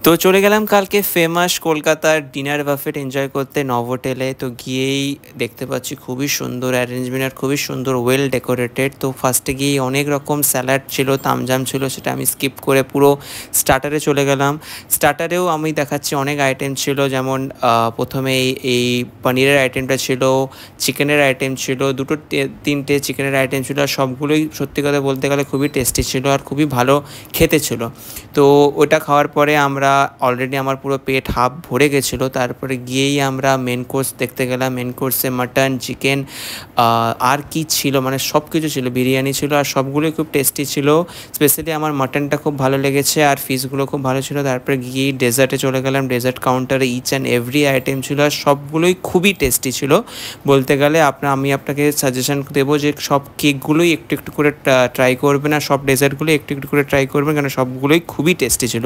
তো চলে গেলাম কালকে ফেমাস কলকাতার ডিনার বাফেট এনজয় করতে নভোটেলে। তো গিয়েই দেখতে পাচ্ছি খুবই সুন্দর অ্যারেঞ্জমেন্ট আর খুবই সুন্দর ওয়েল ডেকোরেটেড। তো ফার্স্টে গিয়েই অনেক রকম স্যালাড ছিল, তামজাম ছিল, সেটা আমি স্কিপ করে পুরো স্টার্টারে চলে গেলাম। স্টার্টারেও আমি দেখাচ্ছি অনেক আইটেম ছিল, যেমন প্রথমে এই পনিরের আইটেমটা ছিল, চিকেনের আইটেম ছিল, দুটো তিনটে চিকেনের আইটেম ছিল, আর সবগুলোই সত্যি কথা বলতে গেলে খুবই টেস্টি ছিল আর খুবই ভালো খেতে ছিল। তো ওটা খাওয়ার পরে আমরা অলরেডি আমার পুরো পেট হাফ ভরে গেছিলো। তারপরে গিয়েই আমরা মেন কোর্স দেখতে গেলাম। মেন কোর্সে মাটন, চিকেন, আর কি ছিল, মানে সব কিছু ছিল, বিরিয়ানি ছিল, আর সবগুলোই খুব টেস্টি ছিল। স্পেশালি আমার মাটনটা খুব ভালো লেগেছে আর ফিশগুলো খুব ভালো ছিল। তারপরে গিয়েই ডেজার্টে চলে গেলাম। ডেজার্ট কাউন্টারে ইচ অ্যান্ড এভরি আইটেম ছিল আর সবগুলোই খুবই টেস্টি ছিল বলতে গেলে। আমি আপনাকে সাজেশন দেবো যে সব কেকগুলোই একটু একটু করে ট্রাই করবেন আর সব ডেজার্টগুলো একটু একটু করে ট্রাই করবেন, কারণ সবগুলোই খুবই টেস্টি ছিল।